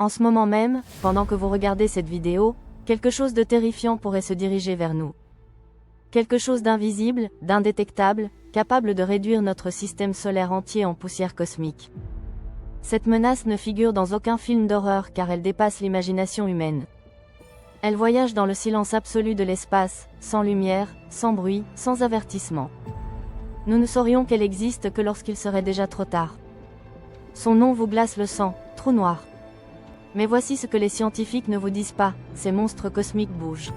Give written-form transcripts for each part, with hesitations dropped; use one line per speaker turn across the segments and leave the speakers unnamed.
En ce moment même, pendant que vous regardez cette vidéo, quelque chose de terrifiant pourrait se diriger vers nous. Quelque chose d'invisible, d'indétectable, capable de réduire notre système solaire entier en poussière cosmique. Cette menace ne figure dans aucun film d'horreur car elle dépasse l'imagination humaine. Elle voyage dans le silence absolu de l'espace, sans lumière, sans bruit, sans avertissement. Nous ne saurions qu'elle existe que lorsqu'il serait déjà trop tard. Son nom vous glace le sang, trou noir. Mais voici ce que les scientifiques ne vous disent pas, ces monstres cosmiques bougent.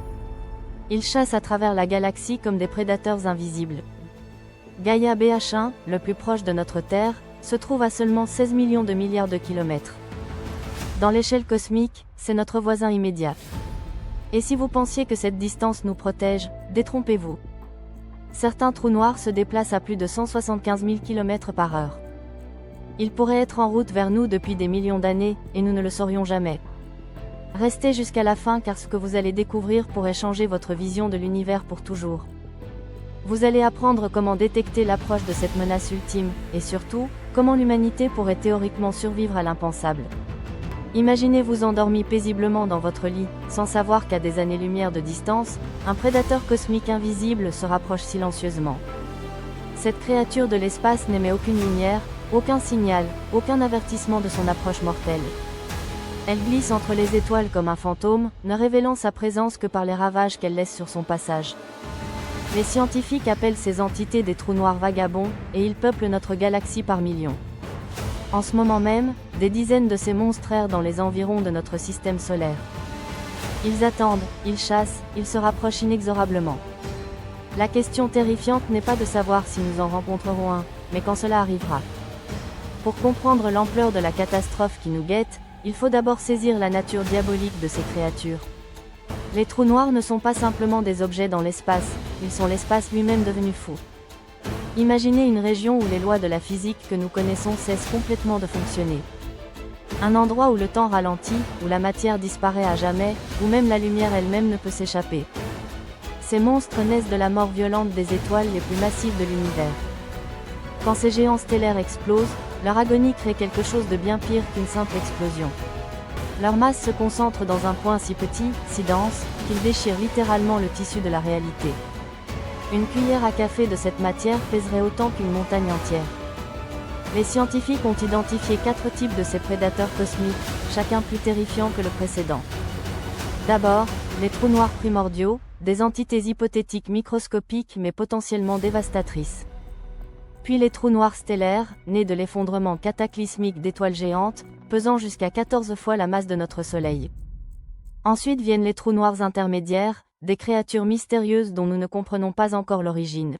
Ils chassent à travers la galaxie comme des prédateurs invisibles. Gaïa BH1, le plus proche de notre Terre, se trouve à seulement 16 millions de milliards de kilomètres. Dans l'échelle cosmique, c'est notre voisin immédiat. Et si vous pensiez que cette distance nous protège, détrompez-vous. Certains trous noirs se déplacent à plus de 175 000 km/h. Ils pourraient être en route vers nous depuis des millions d'années, et nous ne le saurions jamais. Restez jusqu'à la fin car ce que vous allez découvrir pourrait changer votre vision de l'univers pour toujours. Vous allez apprendre comment détecter l'approche de cette menace ultime, et surtout, comment l'humanité pourrait théoriquement survivre à l'impensable. Imaginez-vous endormi paisiblement dans votre lit, sans savoir qu'à des années-lumière de distance, un prédateur cosmique invisible se rapproche silencieusement. Cette créature de l'espace n'émet aucune lumière, aucun signal, aucun avertissement de son approche mortelle. Elle glisse entre les étoiles comme un fantôme, ne révélant sa présence que par les ravages qu'elle laisse sur son passage. Les scientifiques appellent ces entités des trous noirs vagabonds, et ils peuplent notre galaxie par millions. En ce moment même, des dizaines de ces monstres errent dans les environs de notre système solaire. Ils attendent, ils chassent, ils se rapprochent inexorablement. La question terrifiante n'est pas de savoir si nous en rencontrerons un, mais quand cela arrivera. Pour comprendre l'ampleur de la catastrophe qui nous guette, il faut d'abord saisir la nature diabolique de ces créatures. Les trous noirs ne sont pas simplement des objets dans l'espace, ils sont l'espace lui-même devenu fou. Imaginez une région où les lois de la physique que nous connaissons cessent complètement de fonctionner. Un endroit où le temps ralentit, où la matière disparaît à jamais, où même la lumière elle-même ne peut s'échapper. Ces monstres naissent de la mort violente des étoiles les plus massives de l'univers. Quand ces géants stellaires explosent, leur agonie crée quelque chose de bien pire qu'une simple explosion. Leur masse se concentre dans un point si petit, si dense, qu'il déchire littéralement le tissu de la réalité. Une cuillère à café de cette matière pèserait autant qu'une montagne entière. Les scientifiques ont identifié 4 types de ces prédateurs cosmiques, chacun plus terrifiant que le précédent. D'abord, les trous noirs primordiaux, des entités hypothétiques microscopiques mais potentiellement dévastatrices. Puis les trous noirs stellaires, nés de l'effondrement cataclysmique d'étoiles géantes, pesant jusqu'à 14 fois la masse de notre Soleil. Ensuite viennent les trous noirs intermédiaires, des créatures mystérieuses dont nous ne comprenons pas encore l'origine.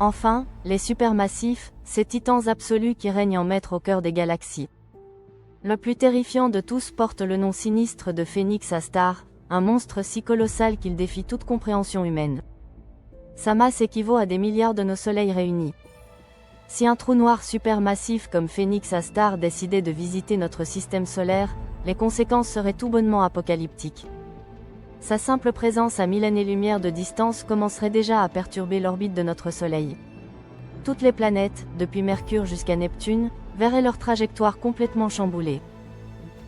Enfin, les supermassifs, ces titans absolus qui règnent en maître au cœur des galaxies. Le plus terrifiant de tous porte le nom sinistre de Phénix Astar, un monstre si colossal qu'il défie toute compréhension humaine. Sa masse équivaut à des milliards de nos soleils réunis. Si un trou noir supermassif comme Phénix Astar décidait de visiter notre système solaire, les conséquences seraient tout bonnement apocalyptiques. Sa simple présence à 1000 années-lumière de distance commencerait déjà à perturber l'orbite de notre Soleil. Toutes les planètes, depuis Mercure jusqu'à Neptune, verraient leur trajectoire complètement chamboulée.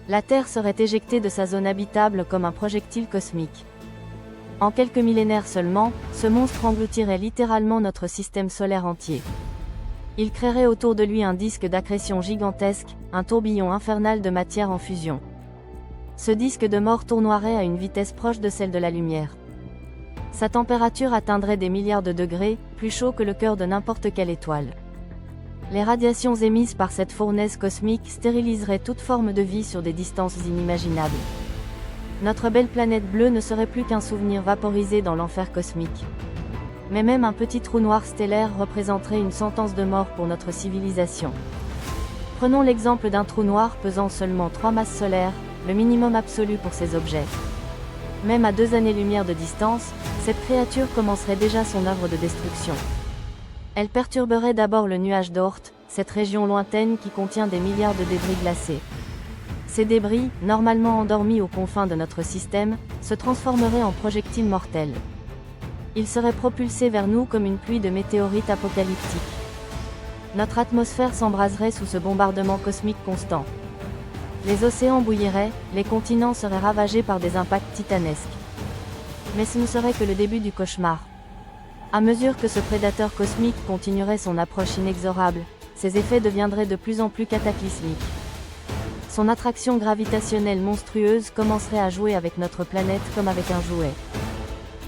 La Terre serait éjectée de sa zone habitable comme un projectile cosmique. En quelques millénaires seulement, ce monstre engloutirait littéralement notre système solaire entier. Il créerait autour de lui un disque d'accrétion gigantesque, un tourbillon infernal de matière en fusion. Ce disque de mort tournoierait à une vitesse proche de celle de la lumière. Sa température atteindrait des milliards de degrés, plus chaud que le cœur de n'importe quelle étoile. Les radiations émises par cette fournaise cosmique stériliseraient toute forme de vie sur des distances inimaginables. Notre belle planète bleue ne serait plus qu'un souvenir vaporisé dans l'enfer cosmique. Mais même un petit trou noir stellaire représenterait une sentence de mort pour notre civilisation. Prenons l'exemple d'un trou noir pesant seulement 3 masses solaires, le minimum absolu pour ces objets. Même à 2 années-lumière de distance, cette créature commencerait déjà son œuvre de destruction. Elle perturberait d'abord le nuage d'Oort, cette région lointaine qui contient des milliards de débris glacés. Ces débris, normalement endormis aux confins de notre système, se transformeraient en projectiles mortels. Ils seraient propulsés vers nous comme une pluie de météorites apocalyptiques. Notre atmosphère s'embraserait sous ce bombardement cosmique constant. Les océans bouilliraient, les continents seraient ravagés par des impacts titanesques. Mais ce ne serait que le début du cauchemar. À mesure que ce prédateur cosmique continuerait son approche inexorable, ses effets deviendraient de plus en plus cataclysmiques. Son attraction gravitationnelle monstrueuse commencerait à jouer avec notre planète comme avec un jouet.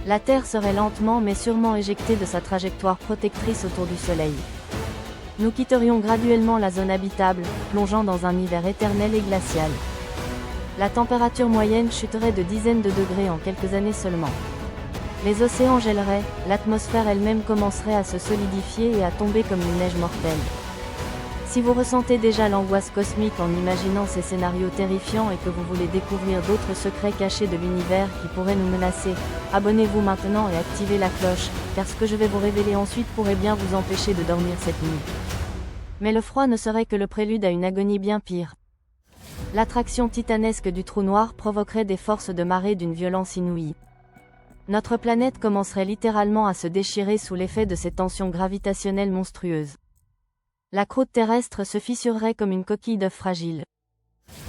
La Terre serait lentement mais sûrement éjectée de sa trajectoire protectrice autour du Soleil. Nous quitterions graduellement la zone habitable, plongeant dans un hiver éternel et glacial. La température moyenne chuterait de dizaines de degrés en quelques années seulement. Les océans gèleraient, l'atmosphère elle-même commencerait à se solidifier et à tomber comme une neige mortelle. Si vous ressentez déjà l'angoisse cosmique en imaginant ces scénarios terrifiants et que vous voulez découvrir d'autres secrets cachés de l'univers qui pourraient nous menacer, abonnez-vous maintenant et activez la cloche, car ce que je vais vous révéler ensuite pourrait bien vous empêcher de dormir cette nuit. Mais le froid ne serait que le prélude à une agonie bien pire. L'attraction titanesque du trou noir provoquerait des forces de marée d'une violence inouïe. Notre planète commencerait littéralement à se déchirer sous l'effet de ces tensions gravitationnelles monstrueuses. La croûte terrestre se fissurerait comme une coquille d'œuf fragile.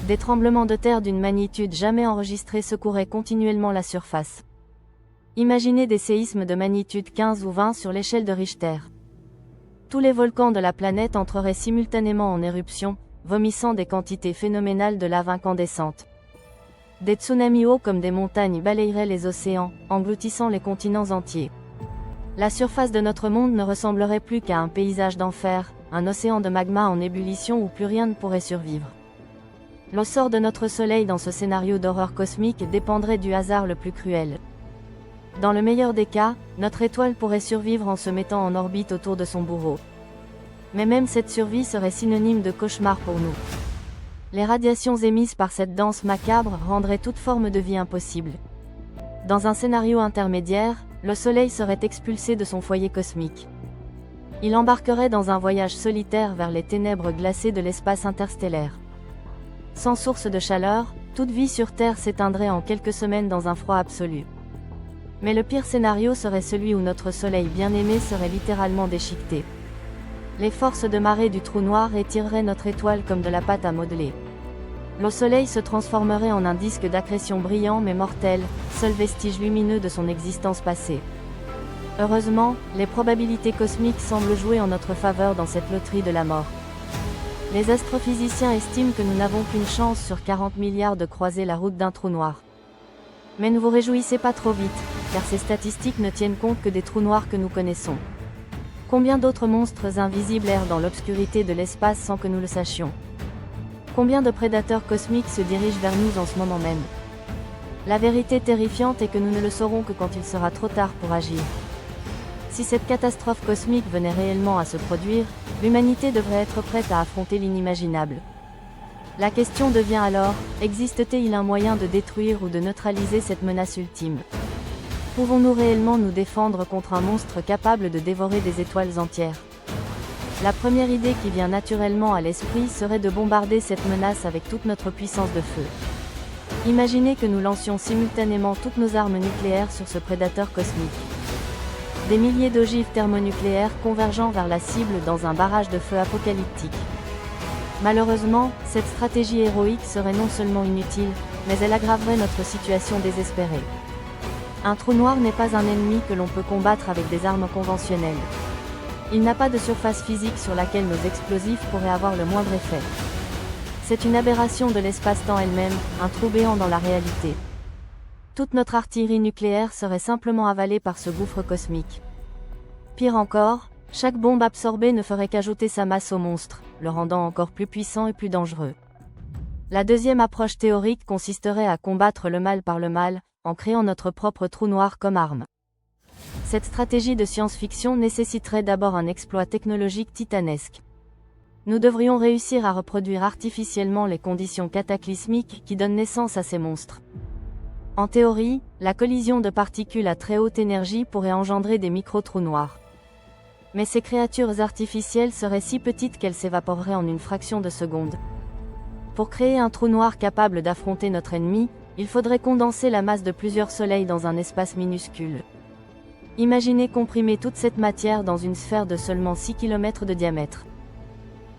Des tremblements de terre d'une magnitude jamais enregistrée secoueraient continuellement la surface. Imaginez des séismes de magnitude 15 ou 20 sur l'échelle de Richter. Tous les volcans de la planète entreraient simultanément en éruption, vomissant des quantités phénoménales de lave incandescente. Des tsunamis hauts comme des montagnes balayeraient les océans, engloutissant les continents entiers. La surface de notre monde ne ressemblerait plus qu'à un paysage d'enfer, un océan de magma en ébullition où plus rien ne pourrait survivre. Le sort de notre Soleil dans ce scénario d'horreur cosmique dépendrait du hasard le plus cruel. Dans le meilleur des cas, notre étoile pourrait survivre en se mettant en orbite autour de son bourreau. Mais même cette survie serait synonyme de cauchemar pour nous. Les radiations émises par cette danse macabre rendraient toute forme de vie impossible. Dans un scénario intermédiaire, le Soleil serait expulsé de son foyer cosmique. Il embarquerait dans un voyage solitaire vers les ténèbres glacées de l'espace interstellaire. Sans source de chaleur, toute vie sur Terre s'éteindrait en quelques semaines dans un froid absolu. Mais le pire scénario serait celui où notre Soleil bien-aimé serait littéralement déchiqueté. Les forces de marée du trou noir étireraient notre étoile comme de la pâte à modeler. Le Soleil se transformerait en un disque d'accrétion brillant mais mortel, seul vestige lumineux de son existence passée. Heureusement, les probabilités cosmiques semblent jouer en notre faveur dans cette loterie de la mort. Les astrophysiciens estiment que nous n'avons qu'une chance sur 40 milliards de croiser la route d'un trou noir. Mais ne vous réjouissez pas trop vite, car ces statistiques ne tiennent compte que des trous noirs que nous connaissons. Combien d'autres monstres invisibles errent dans l'obscurité de l'espace sans que nous le sachions? Combien de prédateurs cosmiques se dirigent vers nous en ce moment même? La vérité terrifiante est que nous ne le saurons que quand il sera trop tard pour agir. Si cette catastrophe cosmique venait réellement à se produire, l'humanité devrait être prête à affronter l'inimaginable. La question devient alors, existe-t-il un moyen de détruire ou de neutraliser cette menace ultime? Pouvons-nous réellement nous défendre contre un monstre capable de dévorer des étoiles entières? La première idée qui vient naturellement à l'esprit serait de bombarder cette menace avec toute notre puissance de feu. Imaginez que nous lancions simultanément toutes nos armes nucléaires sur ce prédateur cosmique. Des milliers d'ogives thermonucléaires convergeant vers la cible dans un barrage de feu apocalyptique. Malheureusement, cette stratégie héroïque serait non seulement inutile, mais elle aggraverait notre situation désespérée. Un trou noir n'est pas un ennemi que l'on peut combattre avec des armes conventionnelles. Il n'a pas de surface physique sur laquelle nos explosifs pourraient avoir le moindre effet. C'est une aberration de l'espace-temps elle-même, un trou béant dans la réalité. Toute notre artillerie nucléaire serait simplement avalée par ce gouffre cosmique. Pire encore, chaque bombe absorbée ne ferait qu'ajouter sa masse au monstre, le rendant encore plus puissant et plus dangereux. La deuxième approche théorique consisterait à combattre le mal par le mal, en créant notre propre trou noir comme arme. Cette stratégie de science-fiction nécessiterait d'abord un exploit technologique titanesque. Nous devrions réussir à reproduire artificiellement les conditions cataclysmiques qui donnent naissance à ces monstres. En théorie, la collision de particules à très haute énergie pourrait engendrer des micro-trous noirs. Mais ces créatures artificielles seraient si petites qu'elles s'évaporeraient en une fraction de seconde. Pour créer un trou noir capable d'affronter notre ennemi, il faudrait condenser la masse de plusieurs soleils dans un espace minuscule. Imaginez comprimer toute cette matière dans une sphère de seulement 6 km de diamètre.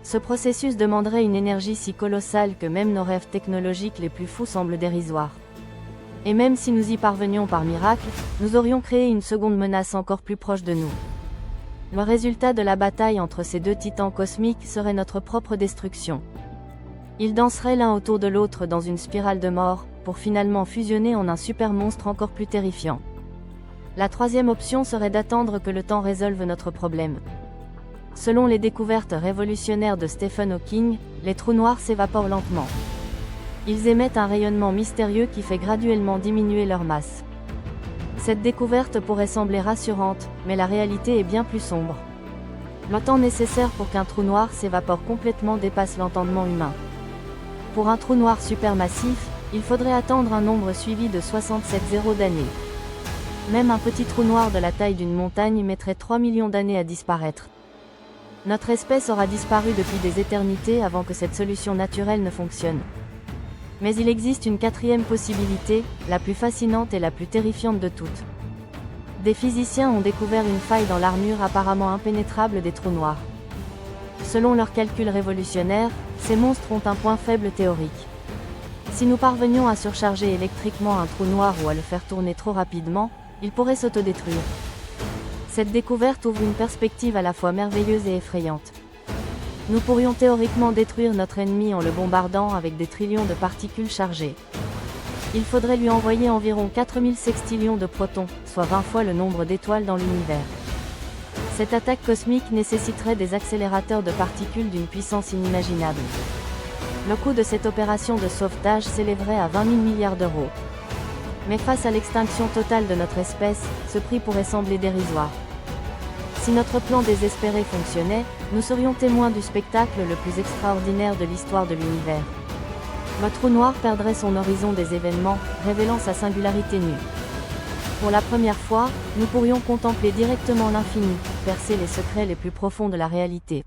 Ce processus demanderait une énergie si colossale que même nos rêves technologiques les plus fous semblent dérisoires. Et même si nous y parvenions par miracle, nous aurions créé une seconde menace encore plus proche de nous. Le résultat de la bataille entre ces deux titans cosmiques serait notre propre destruction. Ils danseraient l'un autour de l'autre dans une spirale de mort, pour finalement fusionner en un super monstre encore plus terrifiant. La troisième option serait d'attendre que le temps résolve notre problème. Selon les découvertes révolutionnaires de Stephen Hawking, les trous noirs s'évaporent lentement. Ils émettent un rayonnement mystérieux qui fait graduellement diminuer leur masse. Cette découverte pourrait sembler rassurante, mais la réalité est bien plus sombre. Le temps nécessaire pour qu'un trou noir s'évapore complètement dépasse l'entendement humain. Pour un trou noir supermassif, il faudrait attendre un nombre suivi de 67 zéros d'années. Même un petit trou noir de la taille d'une montagne mettrait 3 millions d'années à disparaître. Notre espèce aura disparu depuis des éternités avant que cette solution naturelle ne fonctionne. Mais il existe une quatrième possibilité, la plus fascinante et la plus terrifiante de toutes. Des physiciens ont découvert une faille dans l'armure apparemment impénétrable des trous noirs. Selon leurs calculs révolutionnaires, ces monstres ont un point faible théorique. Si nous parvenions à surcharger électriquement un trou noir ou à le faire tourner trop rapidement, il pourrait s'autodétruire. Cette découverte ouvre une perspective à la fois merveilleuse et effrayante. Nous pourrions théoriquement détruire notre ennemi en le bombardant avec des trillions de particules chargées. Il faudrait lui envoyer environ 4000 sextillions de protons, soit 20 fois le nombre d'étoiles dans l'univers. Cette attaque cosmique nécessiterait des accélérateurs de particules d'une puissance inimaginable. Le coût de cette opération de sauvetage s'élèverait à 20 000 milliards d'euros. Mais face à l'extinction totale de notre espèce, ce prix pourrait sembler dérisoire. Si notre plan désespéré fonctionnait, nous serions témoins du spectacle le plus extraordinaire de l'histoire de l'univers. Le trou noir perdrait son horizon des événements, révélant sa singularité nue. Pour la première fois, nous pourrions contempler directement l'infini, percer les secrets les plus profonds de la réalité.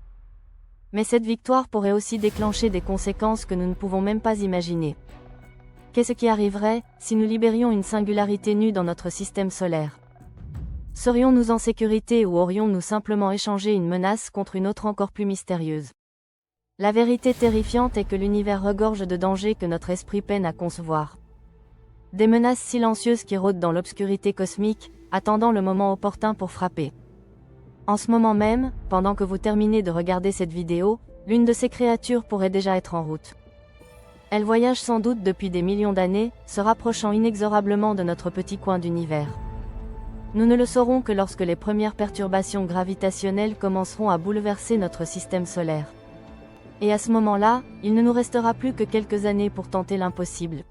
Mais cette victoire pourrait aussi déclencher des conséquences que nous ne pouvons même pas imaginer. Qu'est-ce qui arriverait, si nous libérions une singularité nue dans notre système solaire ? Serions-nous en sécurité ou aurions-nous simplement échangé une menace contre une autre encore plus mystérieuse ? La vérité terrifiante est que l'univers regorge de dangers que notre esprit peine à concevoir. Des menaces silencieuses qui rôdent dans l'obscurité cosmique, attendant le moment opportun pour frapper. En ce moment même, pendant que vous terminez de regarder cette vidéo, l'une de ces créatures pourrait déjà être en route. Elle voyage sans doute depuis des millions d'années, se rapprochant inexorablement de notre petit coin d'univers. Nous ne le saurons que lorsque les premières perturbations gravitationnelles commenceront à bouleverser notre système solaire. Et à ce moment-là, il ne nous restera plus que quelques années pour tenter l'impossible.